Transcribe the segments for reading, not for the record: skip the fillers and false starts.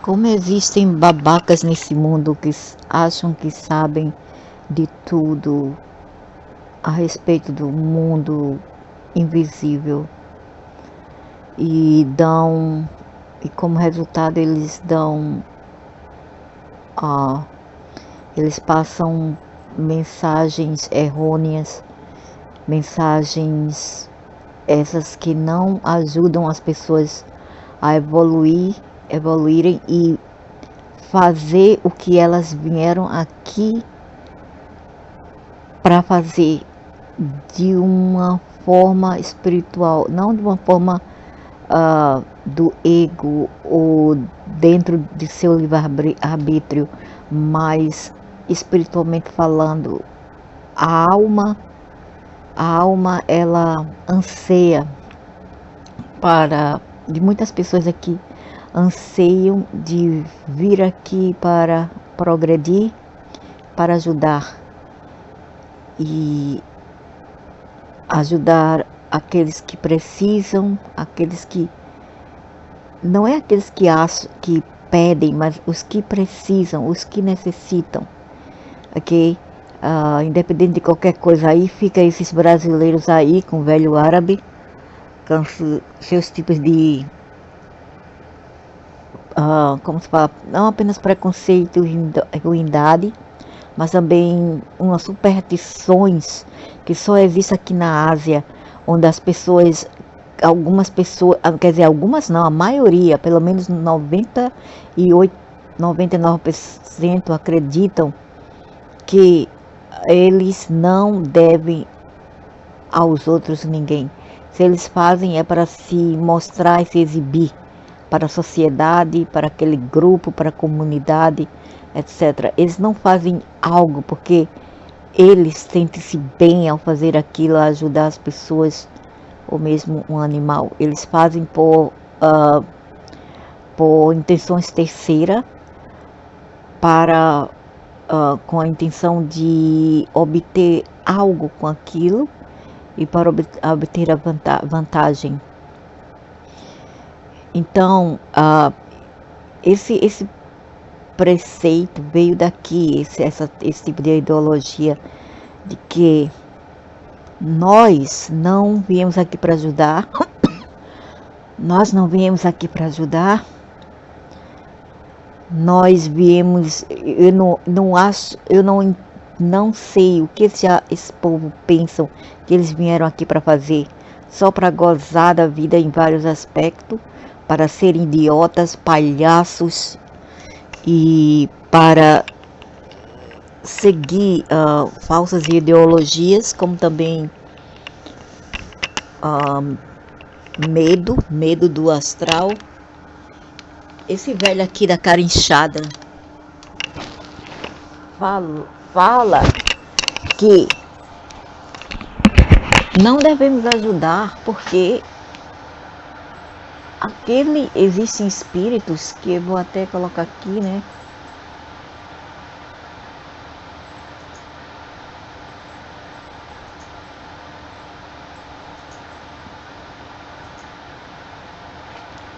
Como existem babacas nesse mundo que acham que sabem de tudo a respeito do mundo invisível e como resultado ah, eles passam mensagens errôneas, mensagens essas que não ajudam as pessoas a evoluírem e fazer o que elas vieram aqui para fazer de uma forma espiritual, não de uma forma do ego ou dentro de seu livre-arbítrio, mas espiritualmente falando. A alma ela anseia de muitas pessoas aqui anseiam de vir aqui para progredir, para ajudar e ajudar aqueles que precisam, aqueles que não é aqueles que acham, que pedem, mas os que precisam, os que necessitam, ok? Independente de qualquer coisa, aí fica esses brasileiros aí com o velho árabe, com seus tipos de como se fala, não apenas preconceito e ruindade, mas também umas superstições que só existem aqui na Ásia, onde as pessoas, algumas pessoas, quer dizer, algumas não, a maioria, pelo menos 98, 99% acreditam que eles não devem aos outros ninguém. Se eles fazem é para se mostrar e se exibir para a sociedade, para aquele grupo, para a comunidade, etc. Eles não fazem algo porque eles sentem-se bem ao fazer aquilo, a ajudar as pessoas, ou mesmo um animal. Eles fazem por intenções terceiras, com a intenção de obter algo com aquilo e para obter a vantagem. Então, esse preceito veio daqui, esse tipo de ideologia de que nós não viemos aqui para ajudar, nós não viemos aqui para ajudar, nós viemos, eu não sei o que esse povo pensam que eles vieram aqui para fazer, só para gozar da vida em vários aspectos, para serem idiotas, palhaços e para seguir falsas ideologias, como também medo do astral. Esse velho aqui da cara inchada fala que não devemos ajudar porque existem espíritos que eu vou até colocar aqui, né?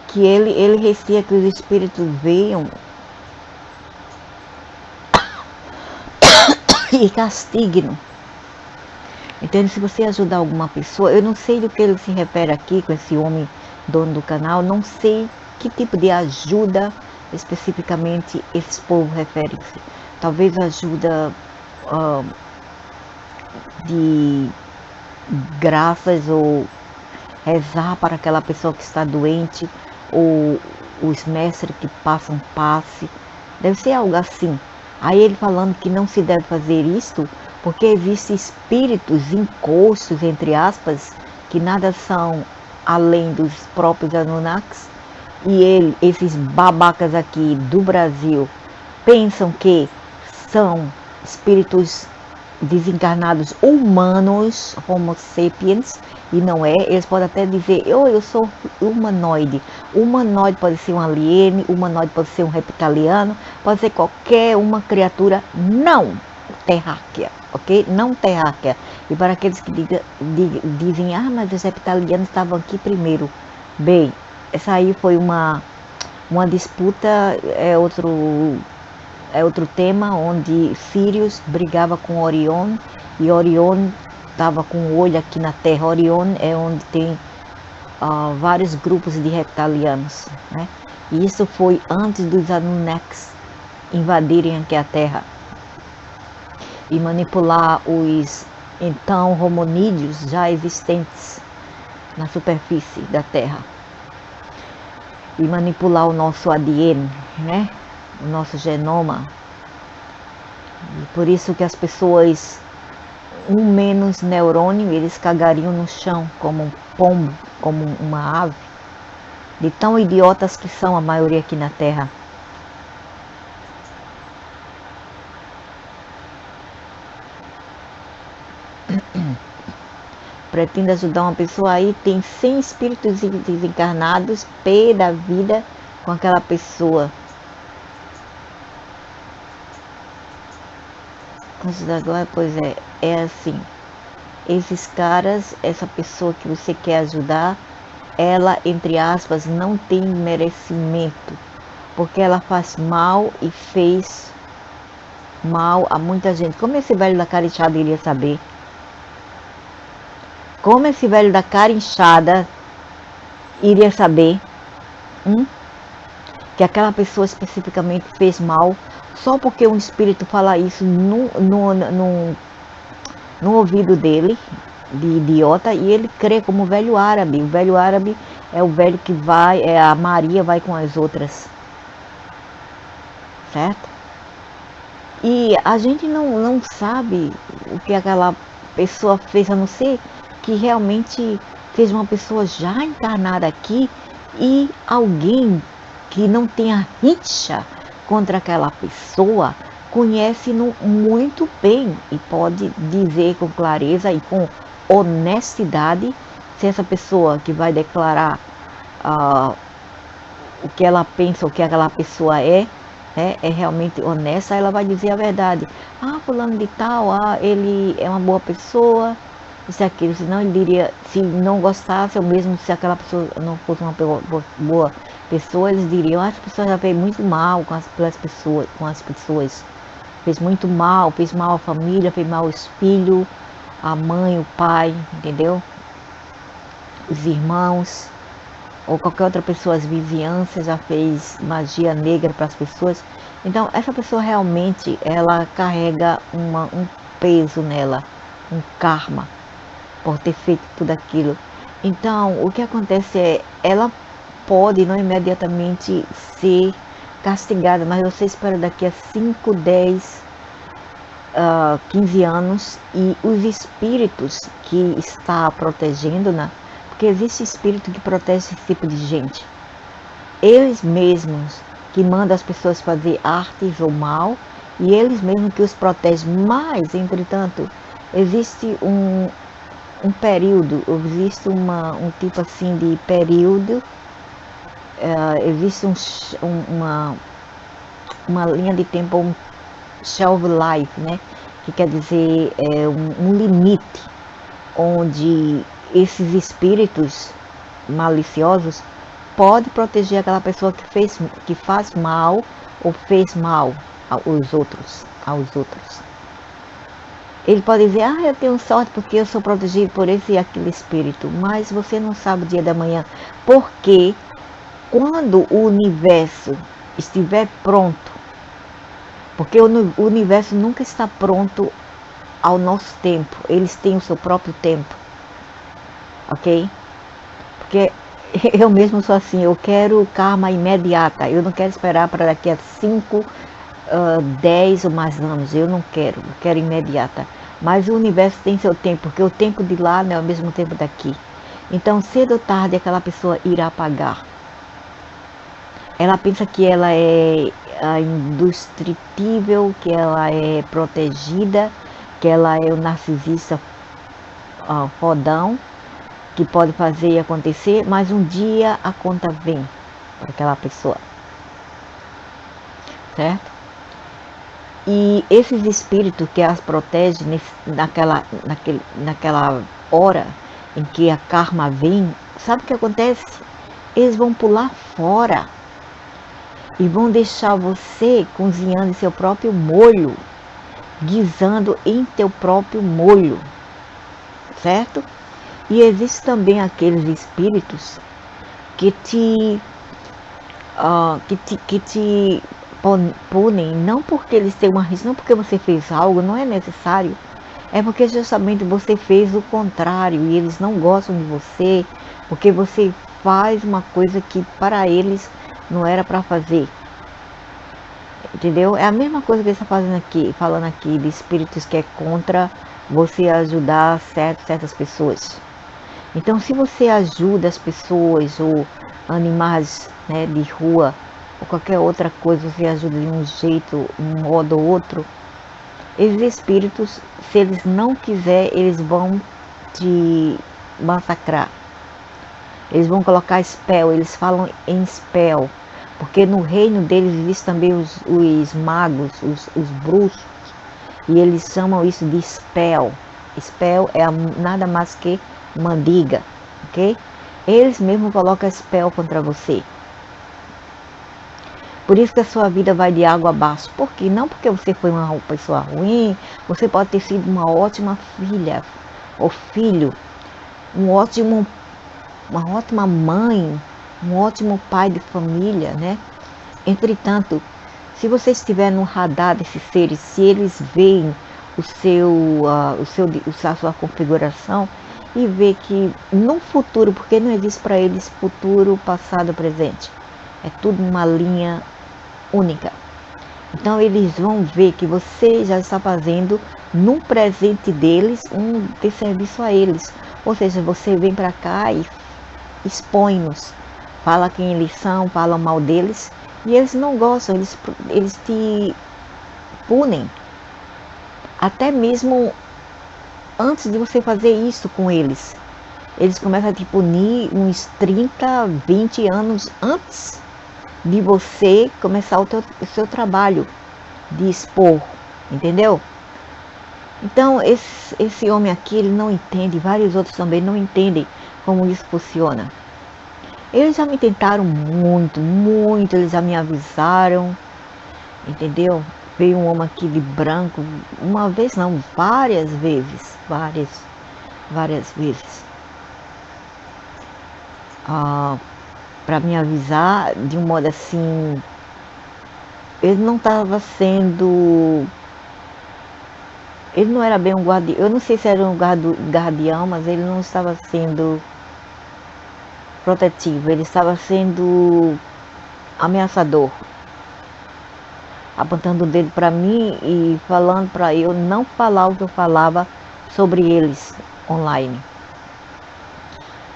Que ele receia que os espíritos venham e castiguem. Entende? Se você ajudar alguma pessoa, eu não sei do que ele se refere aqui com esse homem dono do canal, não sei que tipo de ajuda especificamente esse povo refere-se. Talvez ajuda de graças ou rezar para aquela pessoa que está doente, ou os mestres que passam passe, deve ser algo assim. Aí ele falando que não se deve fazer isto porque existem espíritos encostos, entre aspas, que nada são além dos próprios Anunnakis, e esses babacas aqui do Brasil pensam que são espíritos desencarnados humanos, homo sapiens, e não é. Eles podem até dizer, eu sou humanoide. Humanoide pode ser um alien, humanoide pode ser um reptiliano, pode ser qualquer uma criatura não terráquea, ok? Não terráquea. E para aqueles que dizem, mas os reptilianos estavam aqui primeiro. Bem, essa aí foi uma Uma disputa é outro tema, onde Sirius brigava com Orion e Orion estava com o olho aqui na Terra. Orion é onde tem vários grupos de reptilianos, né? E isso foi antes dos Anunnakis invadirem aqui a Terra e manipular os então hominídeos já existentes na superfície da Terra e manipular o nosso ADN, né? O nosso genoma. E por isso que as pessoas, um menos neurônio, eles cagariam no chão como um pombo, como uma ave, de tão idiotas que são a maioria aqui na Terra. Pretende ajudar uma pessoa aí, tem 100 espíritos desencarnados, pé da vida com aquela pessoa. Agora, pois é assim, esses caras, essa pessoa que você quer ajudar, ela, entre aspas, não tem merecimento, porque ela faz mal e fez mal a muita gente. Como esse velho da cara inchada iria saber? Como esse velho da cara inchada iria saber que aquela pessoa especificamente fez mal só porque um espírito fala isso no ouvido dele, de idiota, e ele crê como o velho árabe. O velho árabe é o velho que vai, a Maria vai com as outras, certo? E a gente não sabe o que aquela pessoa fez, a não ser que realmente fez uma pessoa já encarnada aqui e alguém que não tenha rixa contra aquela pessoa conhece-no muito bem e pode dizer com clareza e com honestidade se essa pessoa que vai declarar o que ela pensa, o que aquela pessoa é realmente honesta, ela vai dizer a verdade. Fulano de tal, ele é uma boa pessoa, isso e aquilo. Senão ele diria, se não gostasse, ou mesmo se aquela pessoa não fosse uma boa pessoa, eles diriam, essa pessoa já fez muito mal com as pessoas. Fez muito mal, fez mal à família, fez mal aos filhos, a mãe, o pai, entendeu? Os irmãos, ou qualquer outra pessoa, as vizinhanças, já fez magia negra para as pessoas. Então, essa pessoa realmente, ela carrega um peso nela, um karma, por ter feito tudo aquilo. Então, o que acontece é, ela pode não imediatamente ser castigada, mas você espera daqui a 5, 10, 15 anos, e os espíritos que está protegendo-na, porque existe espírito que protege esse tipo de gente, eles mesmos que mandam as pessoas fazer artes ou mal, e eles mesmos que os protegem. Mas, entretanto, existe um período, existe um tipo assim de período, existe uma linha de tempo, um shelf life, né? Que quer dizer um limite onde esses espíritos maliciosos podem proteger aquela pessoa que faz mal ou fez mal aos outros. Ele pode dizer, eu tenho sorte porque eu sou protegido por esse e aquele espírito, mas você não sabe o dia da manhã, porque quando o universo estiver pronto, porque o universo nunca está pronto ao nosso tempo, eles têm o seu próprio tempo, ok? Porque eu mesmo sou assim, eu quero karma imediata, eu não quero esperar para daqui a 5, 10 ou mais anos, eu quero imediata. Mas o universo tem seu tempo, porque o tempo de lá não é o mesmo tempo daqui. Então, cedo ou tarde, aquela pessoa irá pagar. Ela pensa que ela é indestrutível, que ela é protegida, que ela é o narcisista fodão, que pode fazer e acontecer, mas um dia a conta vem para aquela pessoa, certo? E esses espíritos que as protegem naquela hora em que a karma vem, sabe o que acontece? Eles vão pular fora. e vão deixar você cozinhando em seu próprio molho, guisando em teu próprio molho, certo? E existem também aqueles espíritos que te punem, não porque eles têm uma risca, não porque você fez algo, não é necessário. É porque justamente você fez o contrário e eles não gostam de você, porque você faz uma coisa que para eles não era para fazer. Entendeu? É a mesma coisa que ele está fazendo aqui, falando aqui de espíritos que é contra você ajudar certas pessoas. Então, se você ajuda as pessoas ou animais, né, de rua ou qualquer outra coisa, você ajuda de um jeito, um modo ou outro, esses espíritos, se eles não quiserem, eles vão te massacrar. Eles vão colocar spell, eles falam em spell, porque no reino deles existem também os magos, os bruxos, e eles chamam isso de spell. Spell é nada mais que mandiga, ok? Eles mesmos colocam spell contra você. Por isso que a sua vida vai de água abaixo. Por quê? Não porque você foi uma pessoa ruim, você pode ter sido uma ótima filha ou filho, uma ótima mãe, um ótimo pai de família, né? Entretanto, se você estiver no radar desses seres, se eles veem a sua configuração e vê que no futuro, porque não existe para eles futuro, passado, presente, é tudo uma linha única. Então eles vão ver que você já está fazendo no presente deles um desserviço a eles. Ou seja, você vem para cá e expõe-nos, fala quem eles são, fala mal deles, e eles não gostam, eles te punem. Até mesmo antes de você fazer isso com eles. Eles começam a te punir uns 30, 20 anos antes de você começar o seu trabalho de expor, entendeu? Então esse homem aqui, ele não entende, vários outros também não entendem como isso funciona. Eles já me tentaram muito, muito, eles já me avisaram, entendeu? Veio um homem aqui de branco, uma vez não, várias vezes, várias vezes. Para me avisar de um modo assim, ele não estava sendo, ele não era bem um guardião, eu não sei se era um guardião, mas ele não estava sendo protetivo, ele estava sendo ameaçador, apontando o dedo para mim e falando para eu não falar o que eu falava sobre eles online.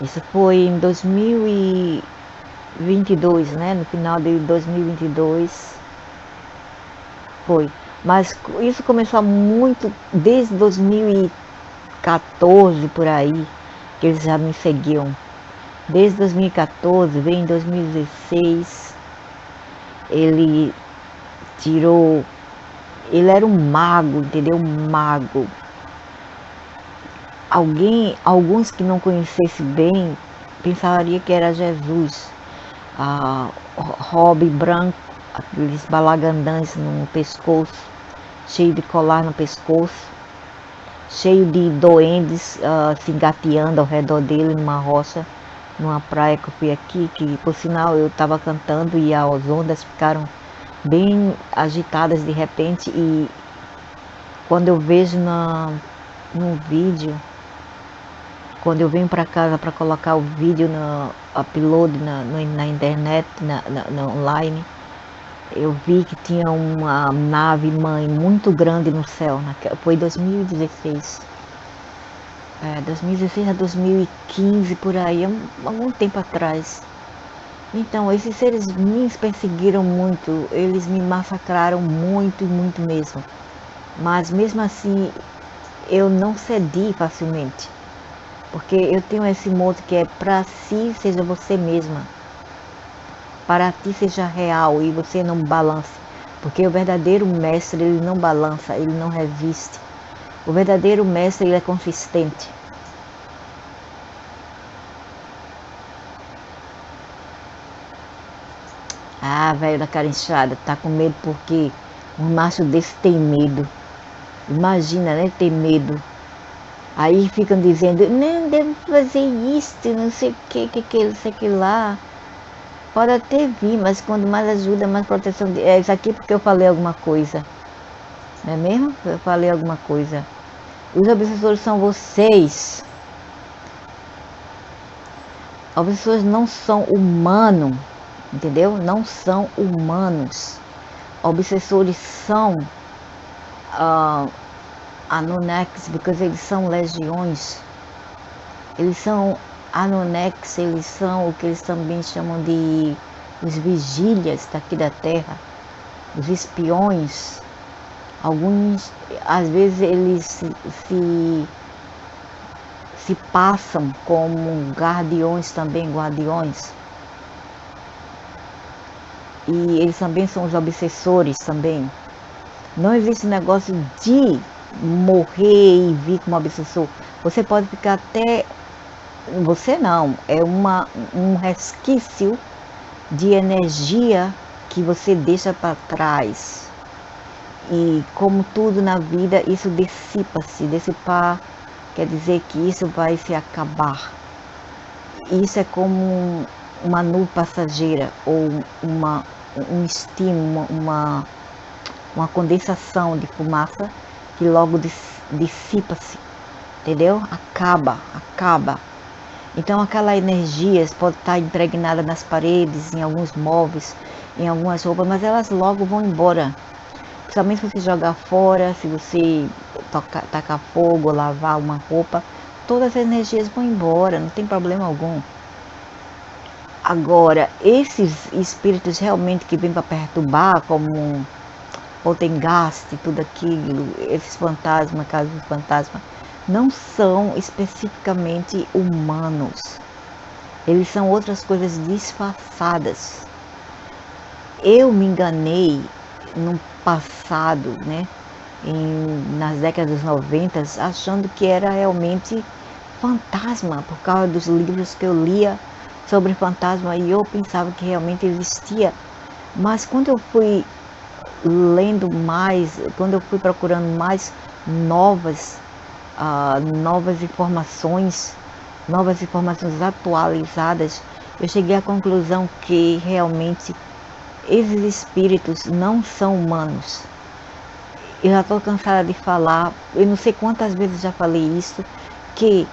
Isso foi em 2022, né? No final de 2022 foi. Mas isso começou muito desde 2014 por aí, que eles já me seguiam. Desde 2014, veio em 2016, ele tirou, ele era um mago, entendeu? Um mago. Alguns que não conhecessem bem, pensaria que era Jesus. Robe branco, aqueles balagandãs no pescoço, cheio de colar no pescoço, cheio de duendes se engateando ao redor dele numa rocha, numa praia que eu fui aqui, que por sinal eu estava cantando e as ondas ficaram bem agitadas de repente, e quando eu vejo no vídeo, quando eu venho para casa para colocar o vídeo no upload na internet, na online, eu vi que tinha uma nave mãe muito grande no céu. Foi 2016. 2016 a 2015 por aí, algum tempo atrás. Então, esses seres me perseguiram muito, eles me massacraram muito, muito mesmo. Mas mesmo assim, eu não cedi facilmente. Porque eu tenho esse moto que é para si seja você mesma. Para ti seja real e você não balance. Porque o verdadeiro mestre, ele não balança, ele não resiste. O verdadeiro mestre, ele é consistente. tá, velho da cara inchada, tá com medo porque um macho desse tem medo. Imagina, né? Ter medo. Aí ficam dizendo, não devo fazer isso, não sei o que, não sei o que lá. Pode até vir, mas quando mais ajuda, mais proteção. É isso aqui porque eu falei alguma coisa. Não é mesmo? Eu falei alguma coisa. Os obsessores são vocês. Os obsessores não são humanos, entendeu? Não são humanos. Obsessores são Anunnakis, porque eles são legiões. Eles são Anunnakis, eles são o que eles também chamam de os vigílias daqui da Terra, os espiões. Alguns, às vezes, eles se passam como guardiões também, guardiões. E eles também são os obsessores também. Não existe negócio de morrer e vir como obsessor. Você pode ficar até... Você não, é um resquício de energia que você deixa para trás. E como tudo na vida, isso dissipa-se. Dissipar quer dizer que isso vai se acabar. Isso é como uma nuvem passageira ou um estímulo, uma condensação de fumaça que logo dissipa-se, entendeu? Acaba. Então aquela energia pode estar impregnada nas paredes, em alguns móveis, em algumas roupas, mas elas logo vão embora. Principalmente se você jogar fora, se você tacar fogo, lavar uma roupa, todas as energias vão embora, não tem problema algum. Agora, esses espíritos realmente que vêm para perturbar, como Poltergeist e tudo aquilo, esses fantasmas, casos de fantasma, não são especificamente humanos. Eles são outras coisas disfarçadas. Eu me enganei no passado, né, nas décadas dos 90, achando que era realmente fantasma, por causa dos livros que eu lia sobre fantasma, e eu pensava que realmente existia. Mas quando eu fui lendo mais, quando eu fui procurando mais novas informações atualizadas, eu cheguei à conclusão que realmente esses espíritos não são humanos. Eu já estou cansada de falar, eu não sei quantas vezes já falei isso, que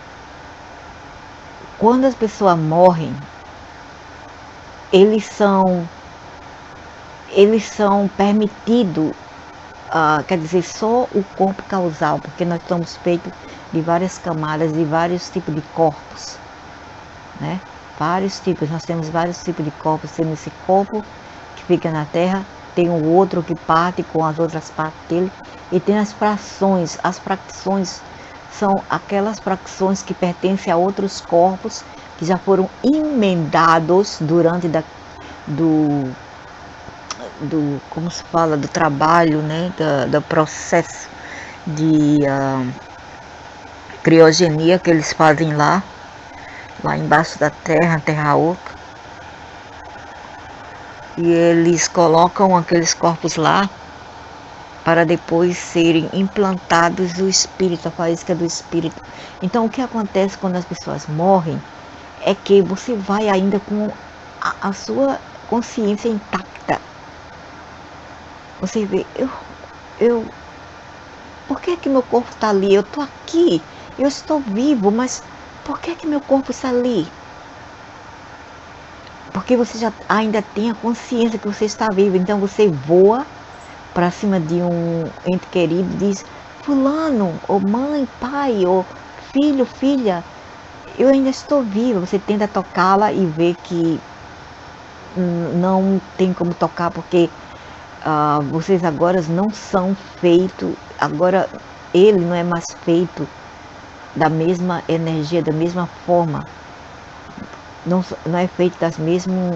quando as pessoas morrem, eles são permitidos, quer dizer, só o corpo causal, porque nós estamos feitos de várias camadas, de vários tipos de corpos, né? Nós temos vários tipos de corpos. Temos esse corpo que fica na Terra, tem o outro que parte com as outras partes dele, e tem as frações. As frações são aquelas frações que pertencem a outros corpos que já foram emendados durante como se fala, do trabalho, né, do processo de criogenia que eles fazem lá embaixo da terra, terra oca. E eles colocam aqueles corpos lá para depois serem implantados o espírito, a faísca do espírito. Então o que acontece quando as pessoas morrem é que você vai ainda com a sua consciência intacta. Você vê, por que meu corpo está ali? Eu estou aqui, eu estou vivo, mas por que meu corpo está ali? Porque você já ainda tem a consciência que você está vivo, então você voa para cima de um ente querido e diz: fulano, ou mãe, pai, ou filho, filha, eu ainda estou vivo. Você tenta tocá-la e vê que não tem como tocar, porque vocês agora não são feitos, agora ele não é mais feito da mesma energia, da mesma forma, não é feito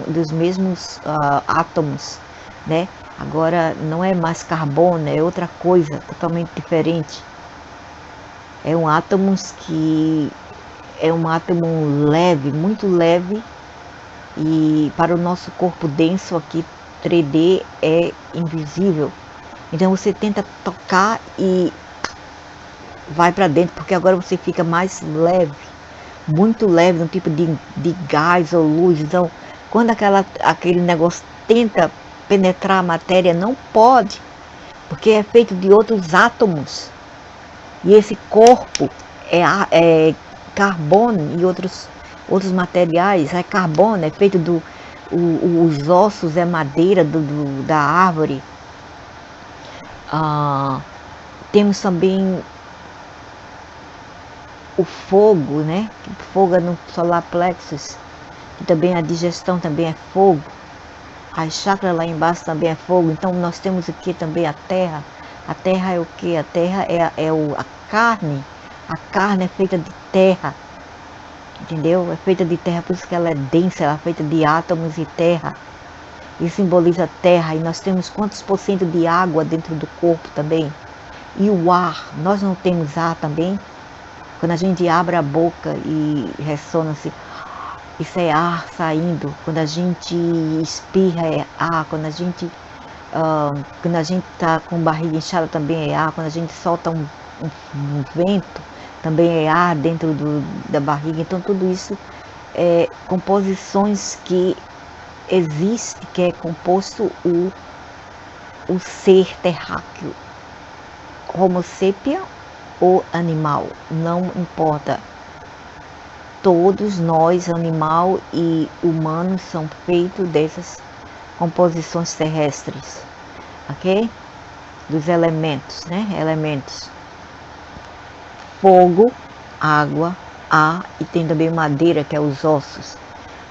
dos mesmos átomos, né? Agora não é mais carbono, é outra coisa totalmente diferente. É um átomo leve, muito leve, e para o nosso corpo denso aqui 3D é invisível. Então você tenta tocar e vai para dentro, porque agora você fica mais leve, muito leve, um tipo de gás ou luz. Então, quando aquele negócio tenta penetrar a matéria, não pode, porque é feito de outros átomos. E esse corpo é carbono e outros materiais. É carbono, é feito os ossos é madeira da árvore. Temos também o fogo, né? Fogo é no solar plexus, que também a digestão também é fogo. As chakras lá embaixo também é fogo. Então nós temos aqui também a terra. A terra é o que? A terra a carne. A carne é feita de terra. Entendeu? É feita de terra, por isso que ela é densa, ela é feita de átomos e terra. E simboliza terra. E nós temos quantos por cento de água dentro do corpo também? E o ar, nós não temos ar também? Quando a gente abre a boca e ressona-se, isso é ar saindo. Quando a gente espirra é ar. Quando a gente está com barriga inchada também é ar. Quando a gente solta um vento, também é ar dentro da barriga. Então tudo isso é composições que existe, que é composto o ser terráqueo. Homo sapiens ou animal, não importa. Todos nós, animal e humano, são feitos dessas composições terrestres, ok? Dos elementos, né? Elementos. Fogo, água, ar e tem também madeira, que é os ossos.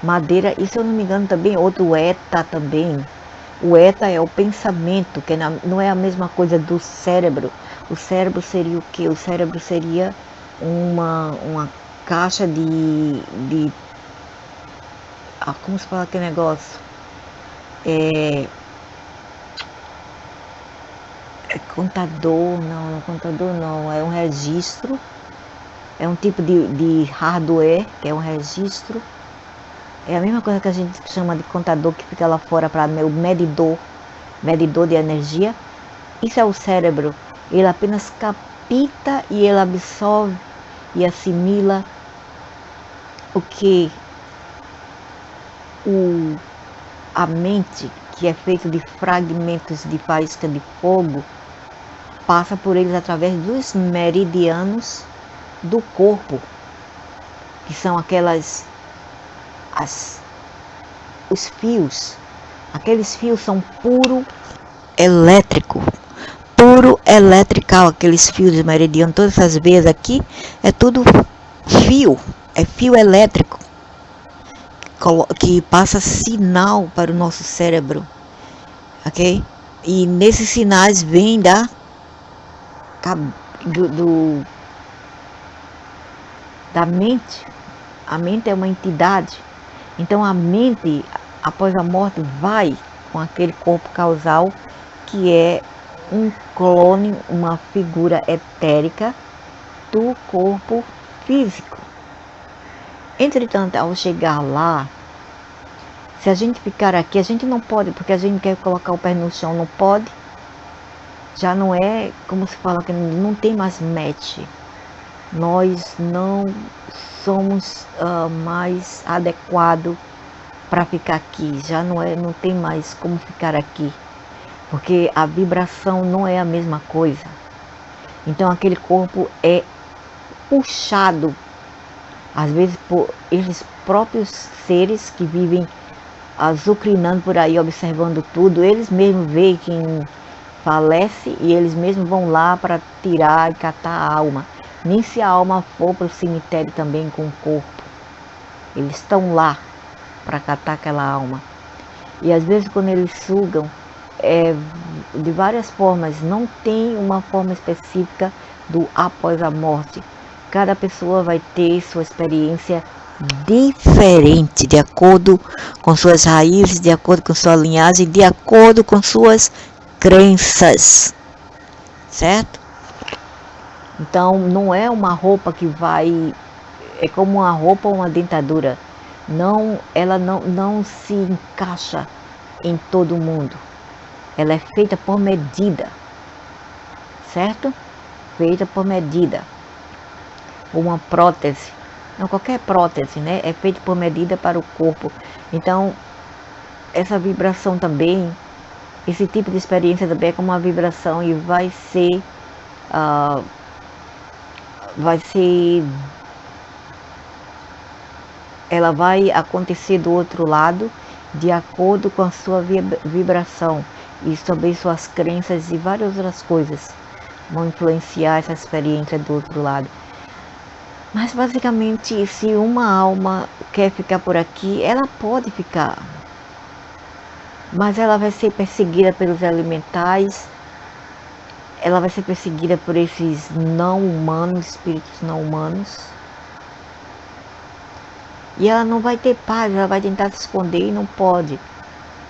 Madeira, e se eu não me engano também, outro eta também. O eta é o pensamento, que não é a mesma coisa do cérebro. O cérebro seria o quê? O cérebro seria uma caixa como se fala aquele negócio? Contador, não, contador não, é um registro, é um tipo de hardware, que é um registro. É a mesma coisa que a gente chama de contador, que fica lá fora para o medidor de energia. Isso é o cérebro. Ele apenas capta e ele absorve e assimila o que a mente, que é feita de fragmentos de faísca de fogo, passa por eles através dos meridianos do corpo, que são os fios. Aqueles fios são puro elétrico, puro eletrical, aqueles fios de meridiano. Todas essas veias aqui é tudo fio, é fio elétrico que passa sinal para o nosso cérebro, ok? E nesses sinais vem da mente. A mente é uma entidade. Então a mente, após a morte, vai com aquele corpo causal, que é um clone, uma figura etérica do corpo físico. Entretanto, ao chegar lá, se a gente ficar aqui, a gente não pode, porque a gente quer colocar o pé no chão, não pode. Já não é, como se fala, que não tem mais match. Nós não somos mais adequados para ficar aqui. Já não tem mais como ficar aqui, porque a vibração não é a mesma coisa. Então aquele corpo é puxado, às vezes, por esses próprios seres que vivem azucrinando por aí, observando tudo. Eles mesmos veem quem falece e eles mesmos vão lá para tirar e catar a alma. Nem se a alma for para o cemitério também com o corpo, eles estão lá para catar aquela alma. E às vezes quando eles sugam, de várias formas, não tem uma forma específica do após a morte. Cada pessoa vai ter sua experiência diferente, de acordo com suas raízes, de acordo com sua linhagem, de acordo com suas crenças, certo? Então não é uma roupa que vai, é como uma roupa ou uma dentadura, ela não se encaixa em todo mundo. Ela é feita por medida, certo? Feita por medida. Uma prótese, não qualquer prótese, né? É feita por medida para o corpo. Então, essa vibração também, esse tipo de experiência também é como uma vibração e vai ser ela vai acontecer do outro lado de acordo com a sua vibração e também suas crenças e várias outras coisas vão influenciar essa experiência do outro lado. Mas basicamente, se uma alma quer ficar por aqui, ela pode ficar, mas ela vai ser perseguida pelos elementais, ela vai ser perseguida por esses não humanos, espíritos não humanos. E ela não vai ter paz, ela vai tentar se esconder e não pode.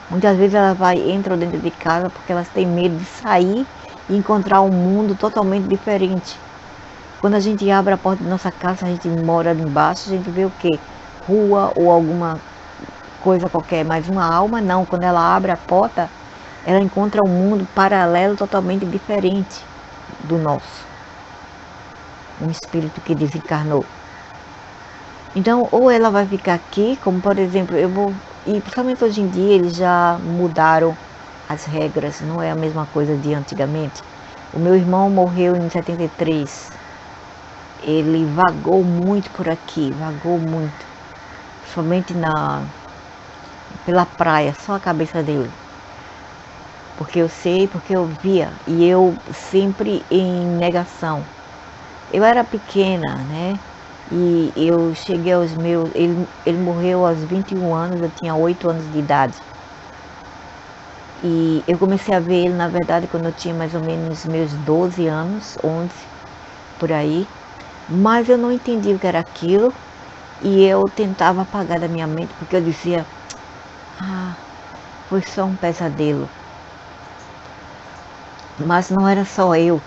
Muitas vezes ela entra dentro de casa porque elas têm medo de sair e encontrar um mundo totalmente diferente. Quando a gente abre a porta da nossa casa, a gente mora embaixo, a gente vê o quê? Rua ou alguma coisa qualquer, mas uma alma não. Quando ela abre a porta, ela encontra um mundo paralelo totalmente diferente do nosso. Um espírito que desencarnou. Então, ou ela vai ficar aqui, como por exemplo, e principalmente hoje em dia eles já mudaram as regras, não é a mesma coisa de antigamente. O meu irmão morreu em 73, ele vagou muito por aqui, vagou muito, somente pela praia, só a cabeça dele. Porque eu sei, porque eu via, e eu sempre em negação. Eu era pequena, né? E eu cheguei aos meus... Ele morreu aos 21 anos, eu tinha 8 anos de idade. E eu comecei a ver ele, na verdade, quando eu tinha mais ou menos meus 12 anos, 11, por aí. Mas eu não entendi o que era aquilo. E eu tentava apagar da minha mente, porque eu dizia... foi só um pesadelo. Mas não era só eu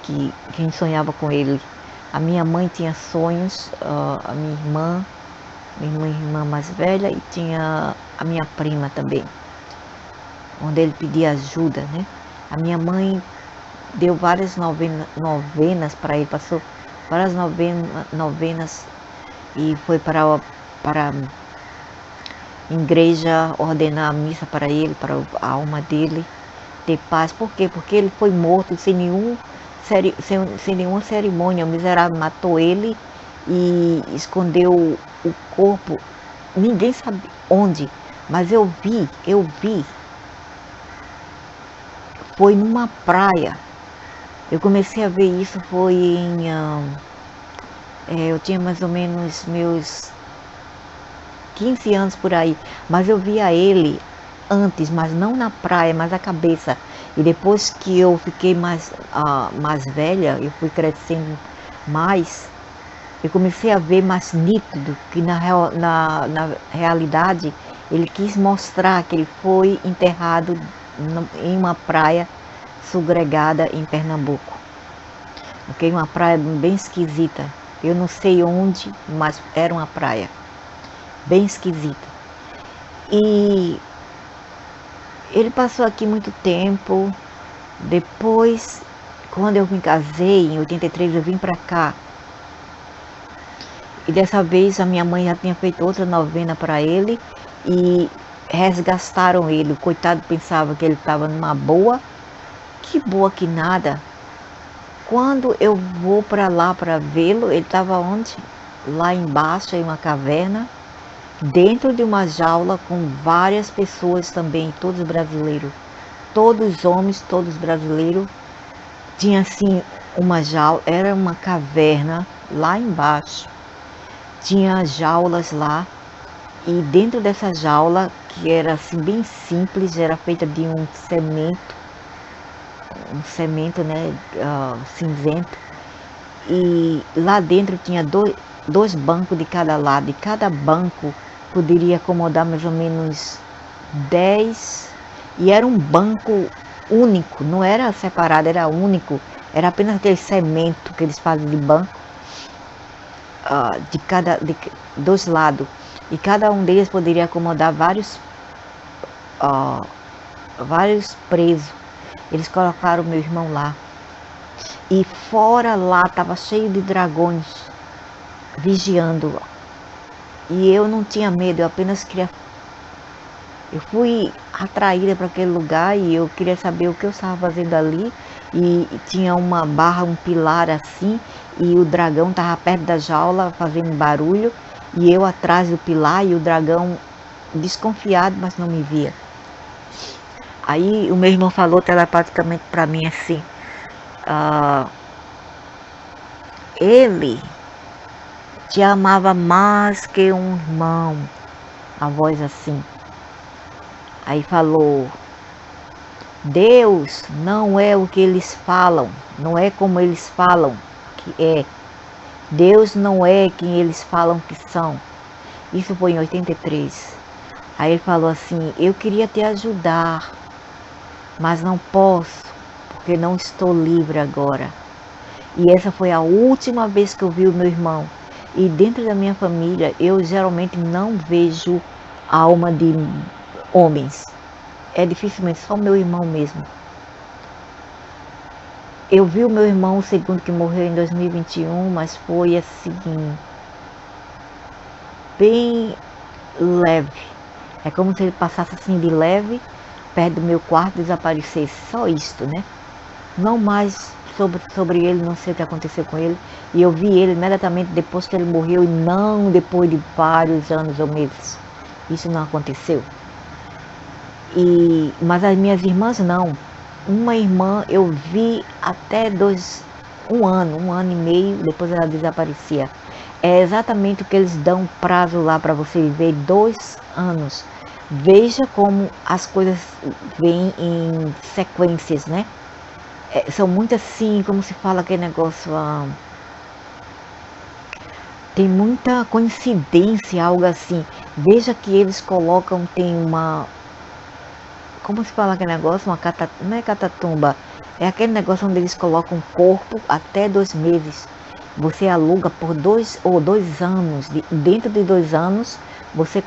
quem sonhava com ele. A minha mãe tinha sonhos, a minha irmã mais velha, e tinha a minha prima também, onde ele pedia ajuda, né? A minha mãe deu várias novenas para ele, passou várias novenas e foi para a igreja ordenar a missa para ele, para a alma dele ter paz. Por quê? Porque ele foi morto sem nenhuma cerimônia. O miserável matou ele e escondeu o corpo, ninguém sabe onde, mas eu vi, foi numa praia. Eu comecei a ver isso, foi eu tinha mais ou menos meus 15 anos por aí, mas eu via ele antes, mas não na praia, mas a cabeça. E depois que eu fiquei mais velha, eu fui crescendo mais, eu comecei a ver mais nítido que na realidade ele quis mostrar que ele foi enterrado em uma praia segregada em Pernambuco. Ok? Uma praia bem esquisita. Eu não sei onde, mas era uma praia bem esquisita. E ele passou aqui muito tempo. Depois, quando eu me casei, em 83, eu vim para cá. E dessa vez a minha mãe já tinha feito outra novena para ele e resgataram ele. O coitado pensava que ele estava numa boa. Que boa que nada. Quando eu vou para lá para vê-lo, ele estava onde? Lá embaixo, em uma caverna, dentro de uma jaula com várias pessoas também, todos brasileiros. Todos homens, todos brasileiros. Tinha assim uma jaula, era uma caverna lá embaixo. Tinha jaulas lá, e dentro dessa jaula, que era assim bem simples, era feita de um cimento, né, cinzento, e lá dentro tinha dois bancos de cada lado, e cada banco poderia acomodar mais ou menos 10, e era um banco único, não era separado, era único, era apenas aquele cimento que eles fazem de banco, de dois lados, e cada um deles poderia acomodar vários vários presos. Eles colocaram meu irmão lá. E fora lá estava cheio de dragões vigiando. E eu não tinha medo, eu apenas queria. Eu fui atraída para aquele lugar e eu queria saber o que eu estava fazendo ali. E tinha uma barra, um pilar assim, e o dragão estava perto da jaula fazendo barulho. E eu atrás do pilar e o dragão desconfiado, mas não me via. Aí o meu irmão falou telepaticamente para mim assim, ele te amava mais que um irmão. A voz assim. Aí falou, Deus não é o que eles falam, não é como eles falam que é. Deus não é quem eles falam que são. Isso foi em 83. Aí ele falou assim, eu queria te ajudar, mas não posso, porque não estou livre agora. E essa foi a última vez que eu vi o meu irmão. E dentro da minha família, eu geralmente não vejo alma de homens. É dificilmente, só o meu irmão mesmo. Eu vi o meu irmão, o segundo que morreu em 2021, mas foi assim, bem leve. É como se ele passasse assim de leve, perto do meu quarto, desaparecesse. Só isto, né? Não mais sobre ele, não sei o que aconteceu com ele. E eu vi ele imediatamente depois que ele morreu e não depois de vários anos ou meses. Isso não aconteceu. Mas as minhas irmãs não. Uma irmã eu vi até um ano e meio, depois ela desaparecia. É exatamente o que eles dão prazo lá para você viver, 2 anos. Veja como as coisas vêm em sequências, né? São muito assim, como se fala aquele negócio, tem muita coincidência, algo assim. Veja que eles colocam, tem uma, como se fala aquele negócio, não é catatumba, é aquele negócio onde eles colocam o corpo até 2 meses. Você aluga por 2 ou 2 anos, dentro de 2 anos, você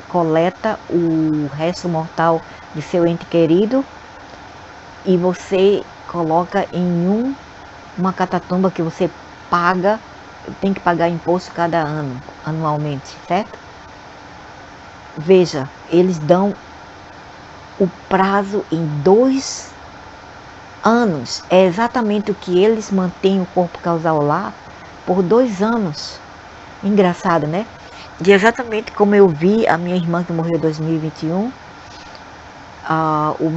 coleta o resto mortal de seu ente querido e você coloca em uma catatumba que você paga, tem que pagar imposto cada ano, anualmente, certo? Veja, eles dão o prazo em 2 anos. É exatamente o que eles mantêm o corpo causal lá por 2 anos. Engraçado, né? E exatamente como eu vi a minha irmã que morreu em 2021, o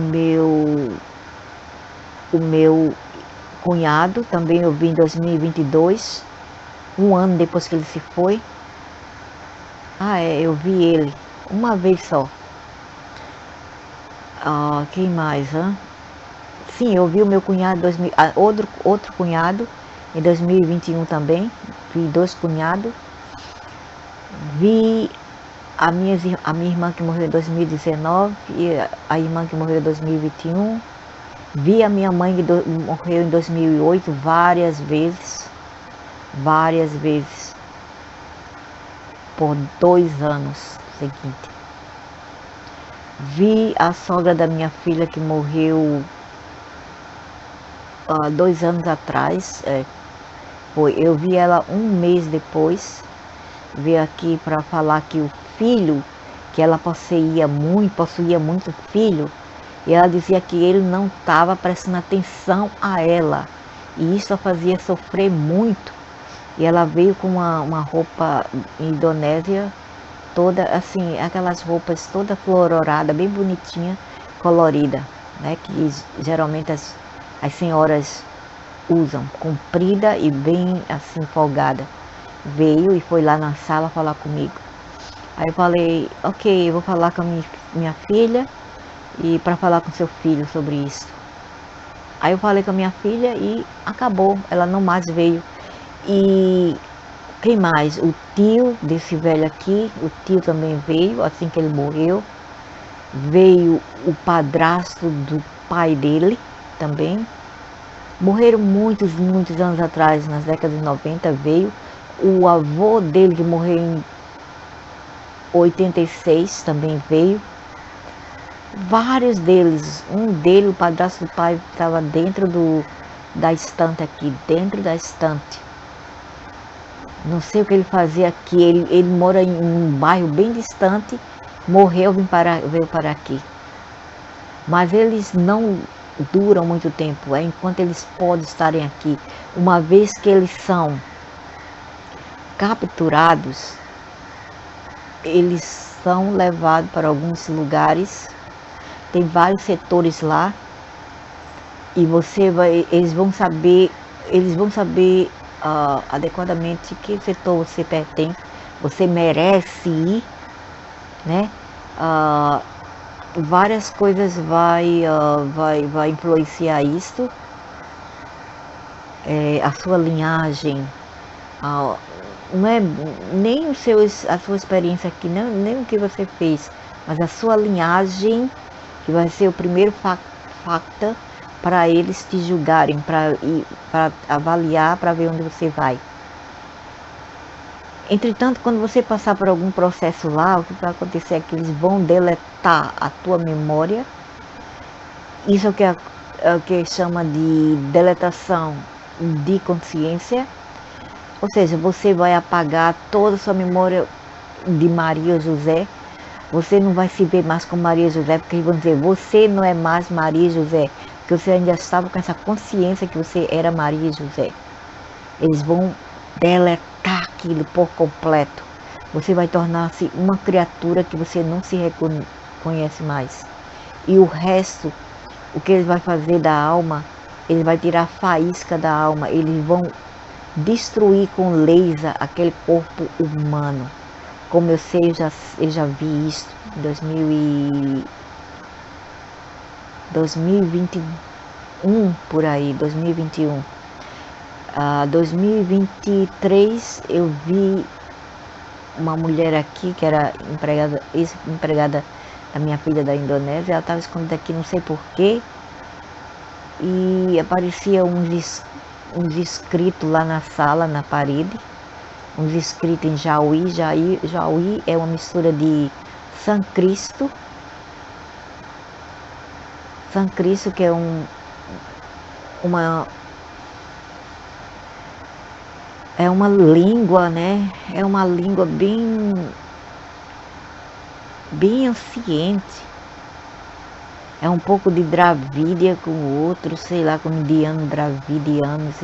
meu cunhado também eu vi em 2022, um ano depois que ele se foi. Eu vi ele uma vez só. Quem mais? Sim, eu vi o meu cunhado, outro cunhado em 2021 também. Vi 2 cunhados. Vi a minha irmã que morreu em 2019 e a irmã que morreu em 2021. Vi a minha mãe que morreu em 2008 várias vezes. Várias vezes. Por 2 anos seguintes. Vi a sogra da minha filha que morreu 2 anos atrás. Eu vi ela um mês depois. Veio aqui para falar que o filho, que ela possuía muito filho, e ela dizia que ele não estava prestando atenção a ela. E isso a fazia sofrer muito. E ela veio com uma roupa indonésia, toda assim, aquelas roupas toda flororada, bem bonitinha, colorida, né? Que geralmente as senhoras usam, comprida e bem assim folgada. Veio e foi lá na sala falar comigo. Aí eu falei, ok, eu vou falar com a minha filha e para falar com seu filho sobre isso. Aí eu falei com a minha filha e acabou, ela não mais veio. E quem mais? O tio desse velho aqui, o tio também veio assim que ele morreu. Veio o padrasto do pai dele também. Morreram muitos anos atrás, nas décadas de 90, veio. O avô dele que morreu em 86 também veio. Vários deles, um deles, o padrasto do pai, estava dentro da estante aqui, dentro da estante. Não sei o que ele fazia aqui, ele mora em um bairro bem distante, morreu, veio para aqui. Mas eles não duram muito tempo, é enquanto eles podem estarem aqui. Uma vez que eles são capturados, eles são levados para alguns lugares, tem vários setores lá, e eles vão saber adequadamente que setor você pertence, você merece ir, né? Várias coisas vai influenciar isto, a sua linhagem, não é nem a sua experiência aqui, nem o que você fez, mas a sua linhagem, que vai ser o primeiro facto para eles te julgarem, para avaliar, para ver onde você vai. Entretanto, quando você passar por algum processo lá, o que vai acontecer é que eles vão deletar a tua memória. Isso é o que chama de deletação de consciência. Ou seja, você vai apagar toda a sua memória de Maria José. Você não vai se ver mais como Maria José, porque eles vão dizer, você não é mais Maria José, porque você ainda estava com essa consciência que você era Maria José. Eles vão deletar aquilo por completo. Você vai tornar-se uma criatura que você não se reconhece mais. E o resto, o que ele vai fazer da alma, ele vai tirar a faísca da alma, eles vão destruir com laser aquele corpo humano. Como eu sei, eu já vi isso em 2021, por aí, 2021. 2023 eu vi uma mulher aqui que era ex-empregada da minha filha da Indonésia, ela estava escondida aqui, não sei porquê, e aparecia uns escritos lá na sala, na parede, uns escritos em Jauí. Jauí é uma mistura de sânscrito, que é uma língua, né? É uma língua bem anciente. É um pouco de Dravídia com o outro, sei lá, com indiano, dravidianos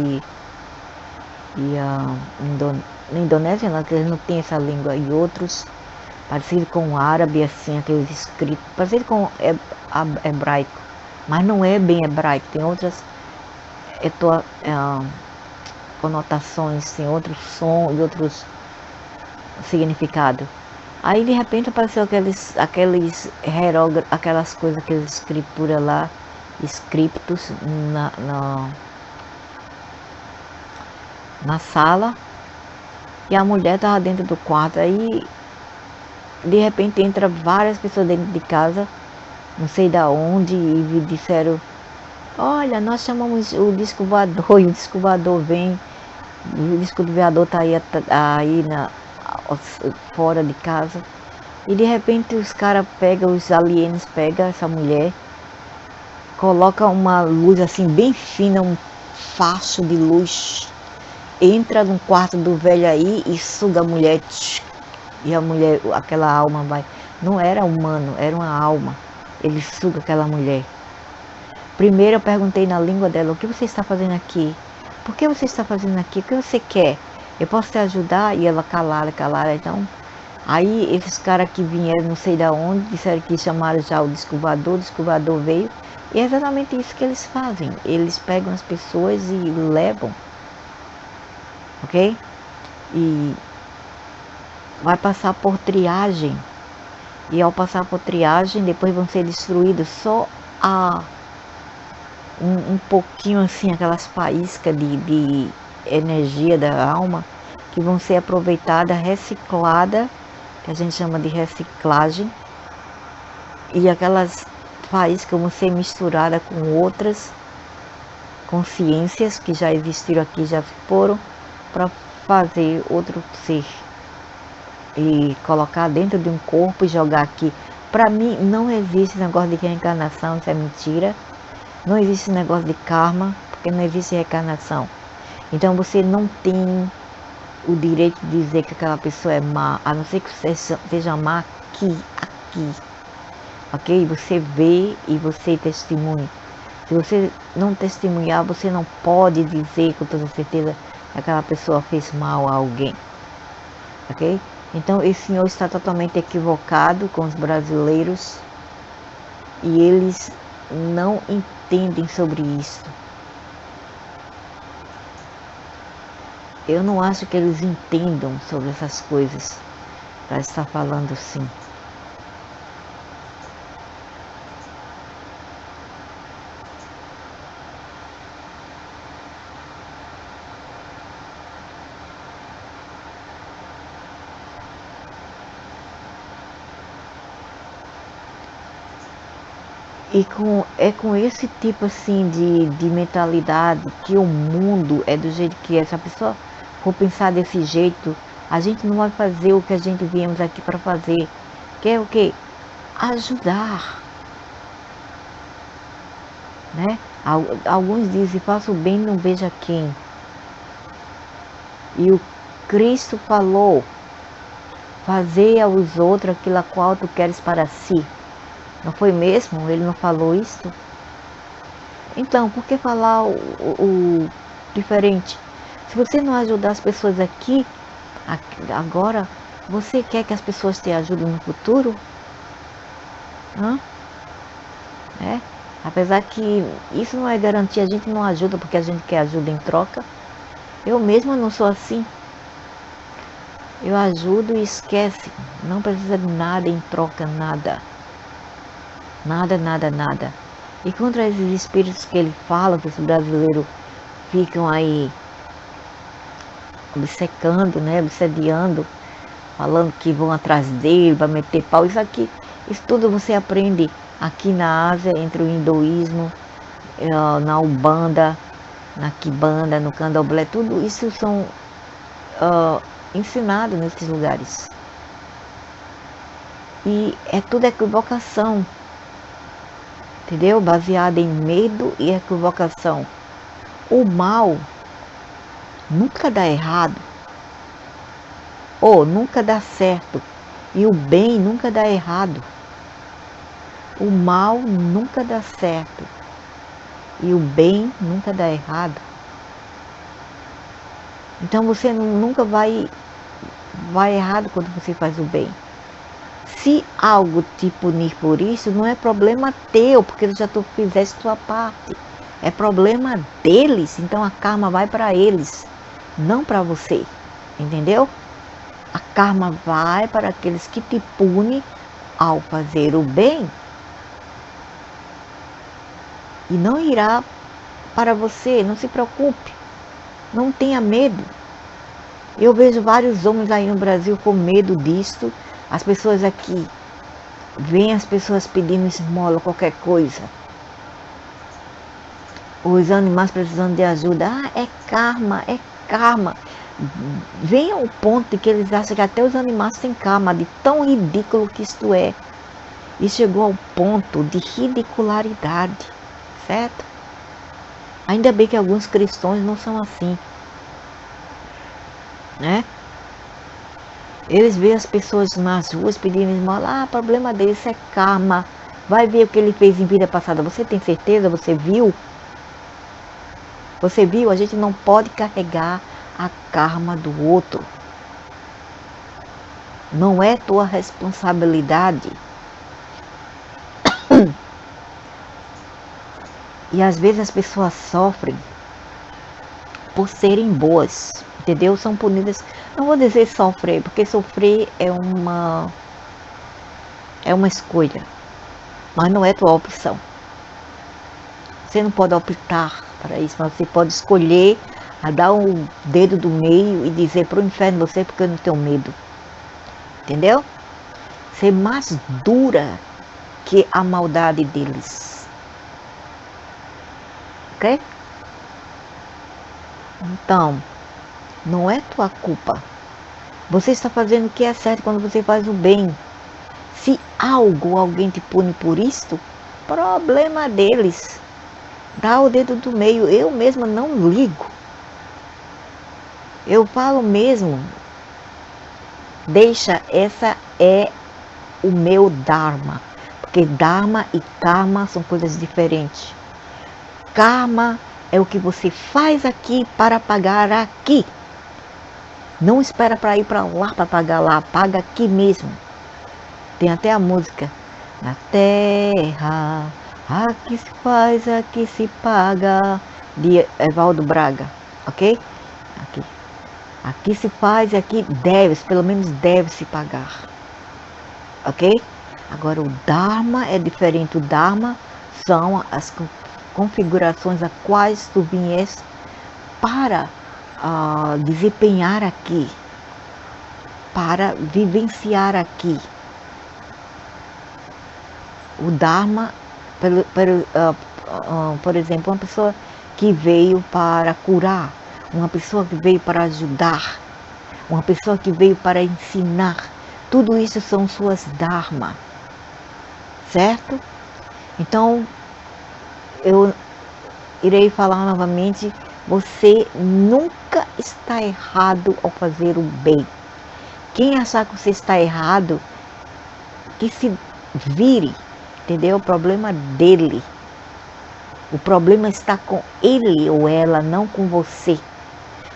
na Indonésia não, que eles não têm essa língua, e outros parecido com o árabe, assim, aqueles escritos, parecido com hebraico, mas não é bem hebraico, tem outras conotações, tem outros sons e outros significados. Aí de repente apareceu aqueles hierógrafos, aquelas coisas, aquelas escrituras lá, scriptos na sala, e a mulher estava dentro do quarto. Aí de repente entra várias pessoas dentro de casa, não sei da onde, e disseram, olha, nós chamamos o disco voador, e o disco voador vem, o disco voador está aí fora de casa. E de repente os caras os aliens pegam essa mulher, coloca uma luz assim bem fina, um facho de luz, entra no quarto do velho aí e suga a mulher, e a mulher, aquela alma vai, não era humano, era uma alma, ele suga aquela mulher. Primeiro eu perguntei na língua dela, o que você está fazendo aqui? Por que você está fazendo aqui? O que você quer? Eu posso te ajudar? E ela calada, então. Aí esses caras que vieram, não sei da onde, disseram que chamaram já o descobridor veio. E é exatamente isso que eles fazem. Eles pegam as pessoas e levam. Ok? E vai passar por triagem. E ao passar por triagem, depois vão ser destruídos só um pouquinho assim, aquelas faíscas de energia da alma, que vão ser aproveitadas, recicladas, que a gente chama de reciclagem, e aquelas faíscas vão ser misturadas com outras consciências que já existiram aqui, já foram, para fazer outro ser, e colocar dentro de um corpo e jogar aqui Para mim, não existe negócio de reencarnação, isso é mentira. Não existe negócio de karma, porque não existe reencarnação. Então você não tem o direito de dizer que aquela pessoa é má, a não ser que você seja má aqui. Ok? Você vê e você testemunha. Se você não testemunhar, você não pode dizer com toda certeza que aquela pessoa fez mal a alguém. Ok? Então esse senhor está totalmente equivocado com os brasileiros e eles não entendem sobre isso. Eu não acho que eles entendam sobre essas coisas para estar falando assim. E é com esse tipo assim de mentalidade que o mundo é do jeito que é. Se a pessoa for pensar desse jeito, a gente não vai fazer o que a gente viemos aqui para fazer. Que é o quê? Ajudar. Né? Alguns dizem, faça o bem e não veja quem. E o Cristo falou, fazer aos outros aquilo a qual tu queres para si. Não foi mesmo? Ele não falou isso? Então, por que falar o diferente? Se você não ajudar as pessoas aqui, agora, você quer que as pessoas te ajudem no futuro? Hã? É? Apesar que isso não é garantia, a gente não ajuda porque a gente quer ajuda em troca. Eu mesma não sou assim. Eu ajudo e esquece. Não precisa de nada em troca, nada. Nada, nada, nada. E contra esses espíritos que ele fala, que os brasileiros ficam aí obcecando, né, obsediando, falando que vão atrás dele para meter pau. Isso tudo você aprende aqui na Ásia, entre o hinduísmo, na Umbanda, na Quimbanda, no Candomblé, tudo isso são ensinados nesses lugares. E é tudo equivocação, entendeu? Baseada em medo e equivocação. O mal nunca dá errado, ou nunca dá certo, e o bem nunca dá errado. O mal nunca dá certo, e o bem nunca dá errado. Então você nunca vai errado quando você faz o bem. Se algo te punir por isso, não é problema teu, porque já tu fizeste tua parte. É problema deles, então a karma vai para eles, não para você. Entendeu? A karma vai para aqueles que te punem ao fazer o bem. E não irá para você, não se preocupe. Não tenha medo. Eu vejo vários homens aí no Brasil com medo disto. As pessoas aqui, veem as pessoas pedindo esmola, qualquer coisa. Os animais precisando de ajuda. É karma, é karma. Vem ao ponto de que eles acham que até os animais têm karma, de tão ridículo que isto é. E chegou ao ponto de ridicularidade, certo? Ainda bem que alguns cristãos não são assim, né? Eles veem as pessoas nas ruas pedindo esmola, problema deles é karma. Vai ver o que ele fez em vida passada. Você tem certeza? Você viu? Você viu? A gente não pode carregar a karma do outro. Não é tua responsabilidade. E às vezes as pessoas sofrem por serem boas, entendeu? São punidas. Não vou dizer sofrer, porque sofrer é uma escolha, mas não é tua opção. Você não pode optar para isso, mas você pode escolher a dar um dedo do meio e dizer para o inferno você, porque eu não tenho medo. Entendeu? Ser mais dura que a maldade deles. Ok? Então, não é tua culpa. Você está fazendo o que é certo quando você faz o bem. Se algo, alguém te pune por isto, problema deles. Dá o dedo do meio, eu mesma não ligo. Eu falo mesmo, deixa, essa é o meu Dharma. Porque Dharma e Karma são coisas diferentes. Karma é o que você faz aqui para pagar aqui. Não espera para ir para lá para pagar lá, paga aqui mesmo. Tem até a música. Na terra, aqui se faz, aqui se paga, de Evaldo Braga, ok? Aqui se faz e aqui deve, pelo menos deve se pagar, ok? Agora o Dharma é diferente. O Dharma são as configurações a quais tu vieste para desempenhar aqui, para vivenciar aqui. O Dharma, por exemplo, uma pessoa que veio para curar, uma pessoa que veio para ajudar, uma pessoa que veio para ensinar, tudo isso são suas Dharma, certo? Então, eu irei falar novamente, você nunca está errado ao fazer o bem. Quem achar que você está errado, que se vire, entendeu? O problema dele. O problema está com ele ou ela, não com você.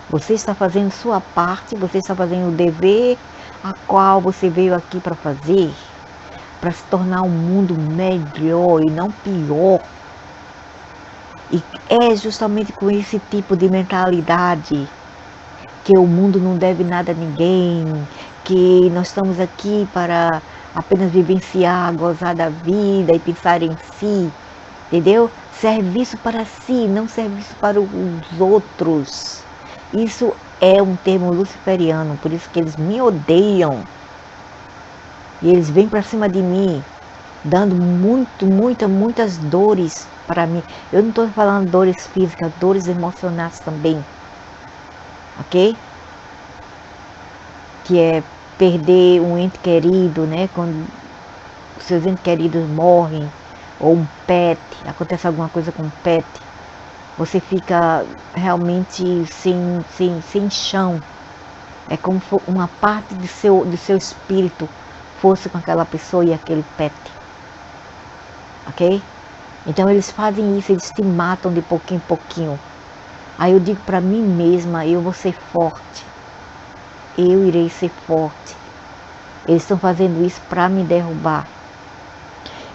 Você está fazendo sua parte, você está fazendo o dever a qual você veio aqui para fazer, para se tornar um mundo melhor e não pior. E é justamente com esse tipo de mentalidade que o mundo não deve nada a ninguém, que nós estamos aqui para apenas vivenciar, gozar da vida e pensar em si, entendeu? Serviço para si, não serviço para os outros. Isso é um termo luciferiano, por isso que eles me odeiam. E eles vêm para cima de mim, dando muitas dores para mim. Eu não estou falando dores físicas, dores emocionais também. Ok? Que é perder um ente querido, né? Quando seus entes queridos morrem, ou um pet, acontece alguma coisa com um pet, você fica realmente sem chão. É como se uma parte do seu espírito fosse com aquela pessoa e aquele pet. Ok? Então eles fazem isso, eles te matam de pouquinho em pouquinho. Aí eu digo para mim mesma, eu vou ser forte. Eu irei ser forte. Eles estão fazendo isso para me derrubar.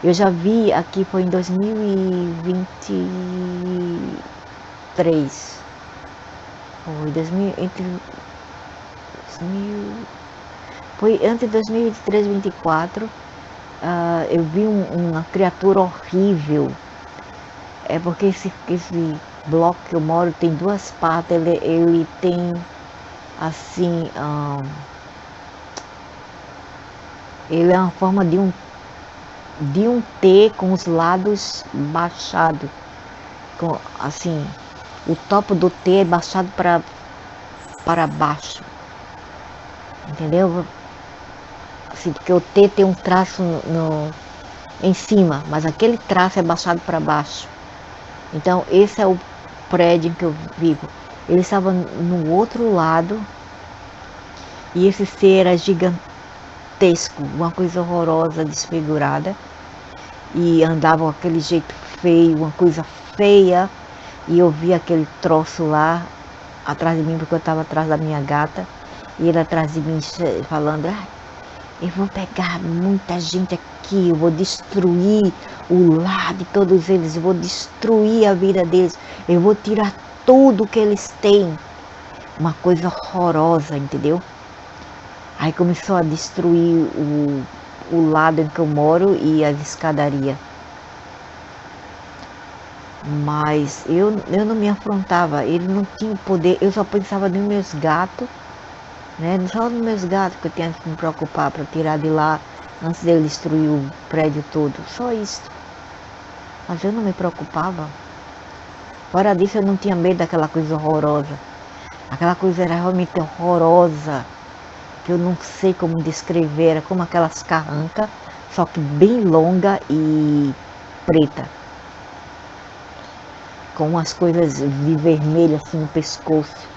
Eu já vi aqui, foi em 2023. Foi antes de 2023, 2024. Eu vi uma criatura horrível. É porque esse bloco que eu moro tem duas partes. Ele tem assim, ele é uma forma de um T com os lados baixados, assim, o topo do T é baixado para baixo, entendeu? Assim, porque o T tem um traço em cima, mas aquele traço é baixado para baixo. Então esse é o prédio em que eu vivo. Ele estava no outro lado e esse ser era gigantesco, uma coisa horrorosa, desfigurada, e andava com aquele jeito feio, uma coisa feia, e eu vi aquele troço lá atrás de mim, porque eu estava atrás da minha gata, e ele atrás de mim falando, eu vou pegar muita gente aqui, eu vou destruir o lar de todos eles, eu vou destruir a vida deles, eu vou tirar tudo que eles têm. Uma coisa horrorosa, entendeu? Aí começou a destruir o lado em que eu moro e as escadarias. Mas eu não me afrontava, ele não tinha poder, eu só pensava nos meus gatos, né? Só nos meus gatos que eu tinha que me preocupar para tirar de lá antes dele destruir o prédio todo, só isso. Mas eu não me preocupava. Fora disso eu não tinha medo daquela coisa horrorosa. Aquela coisa era realmente horrorosa, que eu não sei como descrever, era como aquelas carrancas, só que bem longa e preta, com umas coisas de vermelho assim no pescoço.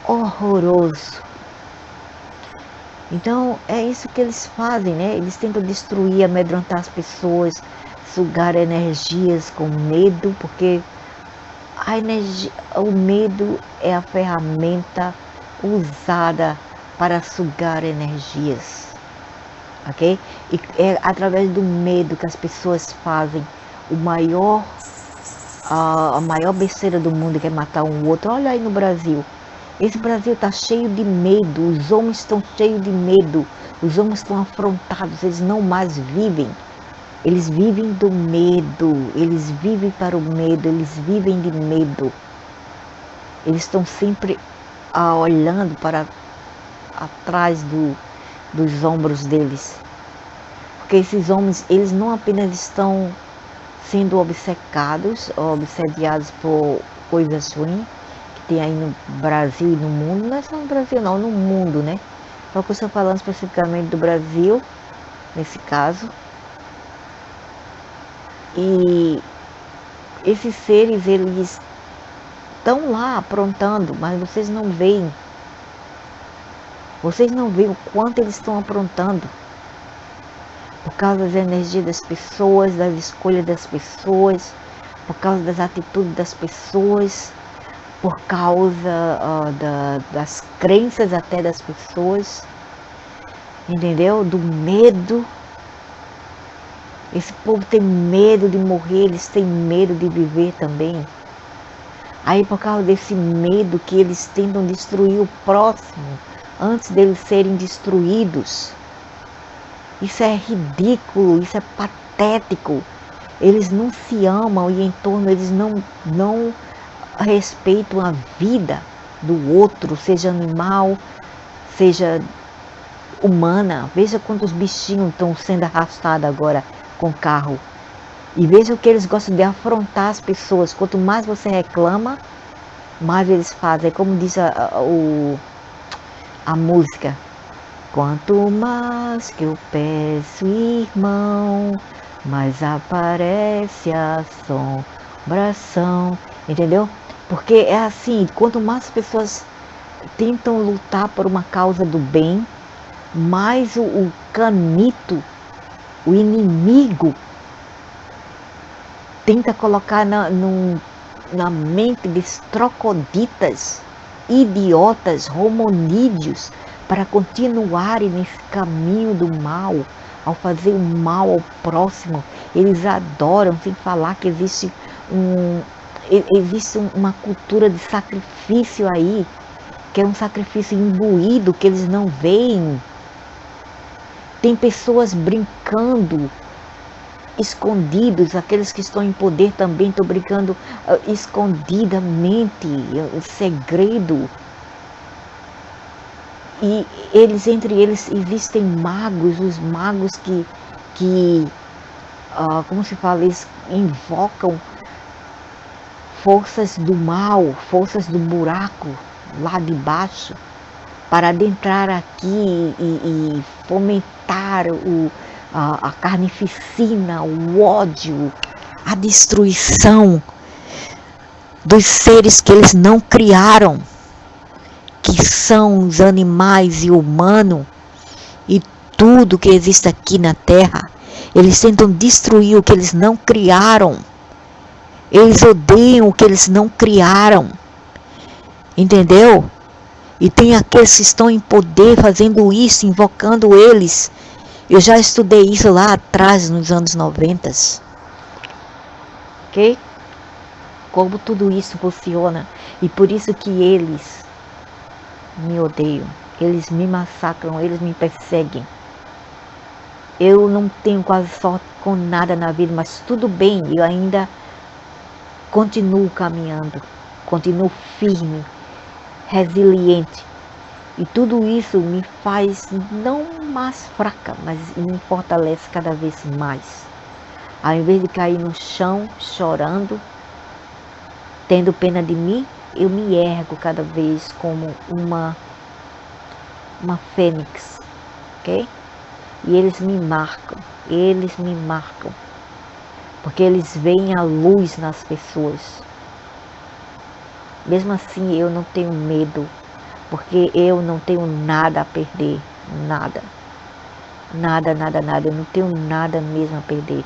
Horroroso. Então é isso que eles fazem, né? Eles tentam destruir, amedrontar as pessoas, sugar energias com medo, porque a energia, o medo é a ferramenta usada para sugar energias, ok? E é através do medo que as pessoas fazem a maior besteira do mundo, que é matar um outro. Olha aí no Brasil. Esse Brasil está cheio de medo, os homens estão cheios de medo, os homens estão afrontados, eles não mais vivem. Eles vivem do medo, eles vivem para o medo, eles vivem de medo. Eles estão sempre olhando para atrás dos ombros deles. Porque esses homens, eles não apenas estão sendo obcecados, obsediados por coisas ruins, tem aí no Brasil e no mundo, não é só no Brasil não, no mundo, né? Só que eu estou falando especificamente do Brasil, nesse caso. E esses seres, eles estão lá aprontando, mas vocês não veem. Vocês não veem o quanto eles estão aprontando. Por causa das energias das pessoas, das escolhas das pessoas, por causa das atitudes das pessoas, por causa das crenças até das pessoas, entendeu? Do medo. Esse povo tem medo de morrer, eles têm medo de viver também. Aí por causa desse medo que eles tentam destruir o próximo, antes deles serem destruídos. Isso é ridículo, isso é patético. Eles não se amam e em torno eles não respeitam a vida do outro, seja animal, seja humana. Veja quantos bichinhos estão sendo arrastados agora com carro. E veja o que eles gostam de afrontar as pessoas. Quanto mais você reclama, mais eles fazem. É como diz a música. Quanto mais que eu peço, irmão, mais aparece a assombração. Entendeu? Porque é assim, quanto mais pessoas tentam lutar por uma causa do bem, mais o canito, o inimigo, tenta colocar na mente dos trocoditas, idiotas, homonídeos, para continuarem nesse caminho do mal, ao fazer o mal ao próximo. Eles adoram, sem falar que existe uma cultura de sacrifício aí, que é um sacrifício imbuído, que eles não veem. Tem pessoas brincando, escondidos, aqueles que estão em poder também estão brincando escondidamente, em segredo. E entre eles existem magos, os magos que como se fala, eles invocam forças do mal, forças do buraco lá de baixo, para adentrar aqui e fomentar a carnificina, o ódio, a destruição dos seres que eles não criaram, que são os animais e o humano e tudo que existe aqui na Terra. Eles tentam destruir o que eles não criaram. Eles odeiam o que eles não criaram. Entendeu? E tem aqueles que estão em poder fazendo isso, invocando eles. Eu já estudei isso lá atrás, nos anos 90. Ok? Como tudo isso funciona. E por isso que eles me odeiam. Eles me massacram, eles me perseguem. Eu não tenho quase sorte com nada na vida, mas tudo bem, eu ainda continuo caminhando. Continuo firme, resiliente. E tudo isso me faz não mais fraca, mas me fortalece cada vez mais. Ao invés de cair no chão, chorando, tendo pena de mim, eu me ergo cada vez como uma fênix, ok? E eles me marcam, porque eles veem a luz nas pessoas. Mesmo assim eu não tenho medo, porque eu não tenho nada a perder, nada. Nada, nada, nada, eu não tenho nada mesmo a perder.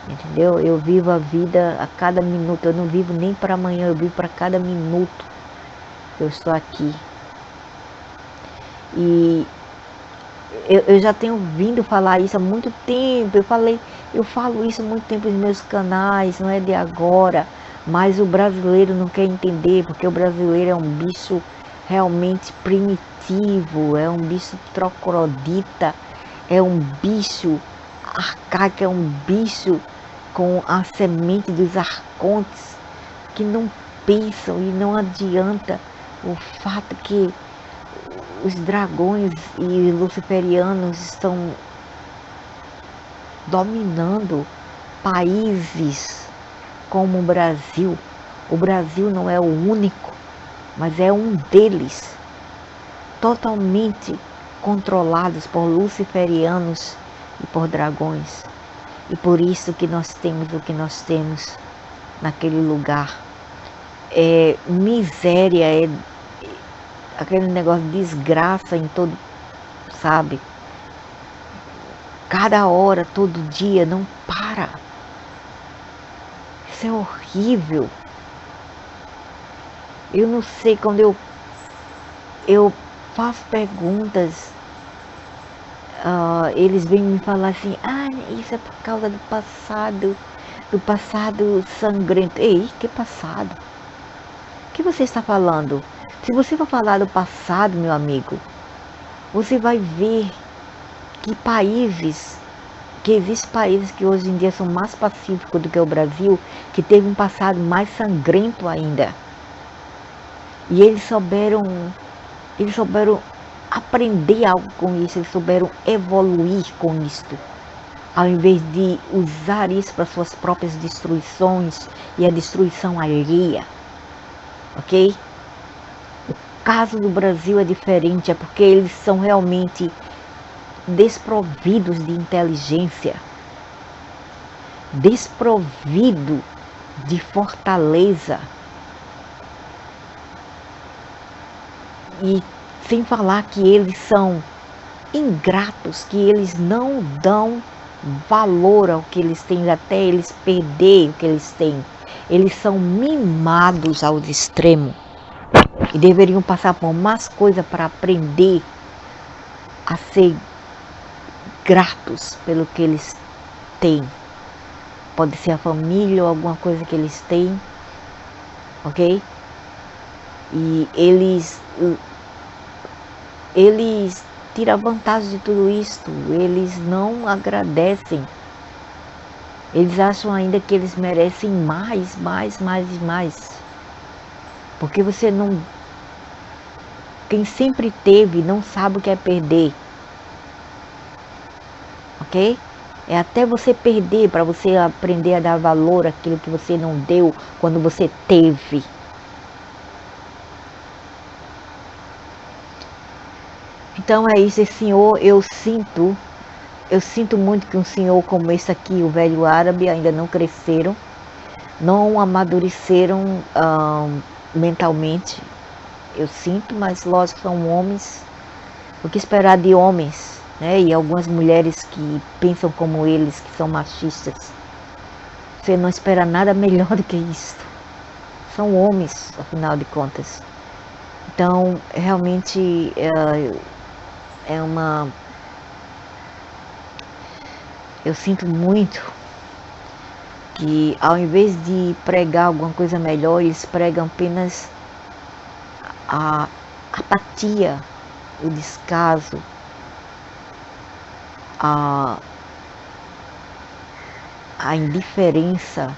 Entendeu? Eu vivo a vida a cada minuto, eu não vivo nem para amanhã, eu vivo para cada minuto que eu estou aqui. E eu já tenho vindo falar isso há muito tempo, eu falo isso há muito tempo nos meus canais, não é de agora, mas o brasileiro não quer entender, porque o brasileiro é um bicho realmente primitivo, é um bicho trocrodita, é um bicho arcaico, é um bicho com a semente dos arcontes, que não pensam e não adianta o fato que os dragões e luciferianos estão dominando países como o Brasil. O Brasil não é o único, mas é um deles, totalmente controlados por luciferianos e por dragões. E por isso que nós temos o que nós temos naquele lugar. É miséria, é aquele negócio de desgraça em todo, sabe? Cada hora, todo dia, não para. Isso é horrível. Eu não sei, quando eu faço perguntas, eles vêm me falar assim, isso é por causa do passado sangrento. Ei, que passado? O que você está falando? Se você for falar do passado, meu amigo, você vai ver que existem países que hoje em dia são mais pacíficos do que o Brasil, que teve um passado mais sangrento ainda. E eles souberam aprender algo com isso, eles souberam evoluir com isto. Ao invés de usar isso para suas próprias destruições e a destruição alheia. Ok? O caso do Brasil é diferente, é porque eles são realmente desprovidos de inteligência, desprovido de fortaleza. E sem falar que eles são ingratos, que eles não dão valor ao que eles têm, até eles perderem o que eles têm. Eles são mimados ao extremo e deveriam passar por mais coisa para aprender a ser gratos pelo que eles têm. Pode ser a família ou alguma coisa que eles têm, ok? E eles tiram vantagem de tudo isto, eles não agradecem. Eles acham ainda que eles merecem mais. Porque você não... Quem sempre teve não sabe o que é perder. Ok? É até você perder para você aprender a dar valor àquilo que você não deu quando você teve. Então é isso, Senhor, eu sinto muito que um senhor como esse aqui, o velho árabe, ainda não cresceram, não amadureceram mentalmente. Eu sinto, mas lógico, são homens. O que esperar de homens, né? E algumas mulheres que pensam como eles, que são machistas. Você não espera nada melhor do que isso. São homens, afinal de contas. Então, realmente eu sinto muito que, ao invés de pregar alguma coisa melhor, eles pregam apenas a apatia, o descaso, a indiferença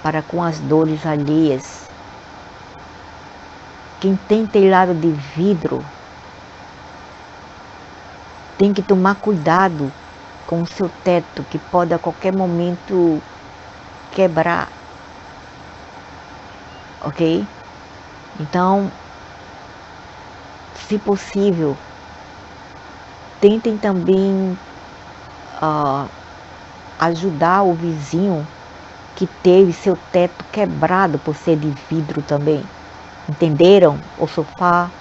para com as dores alheias. Quem tem telhado de vidro tem que tomar cuidado com o seu teto, que pode a qualquer momento quebrar, ok? Então, se possível, tentem também ajudar o vizinho que teve seu teto quebrado por ser de vidro também. Entenderam? O sofá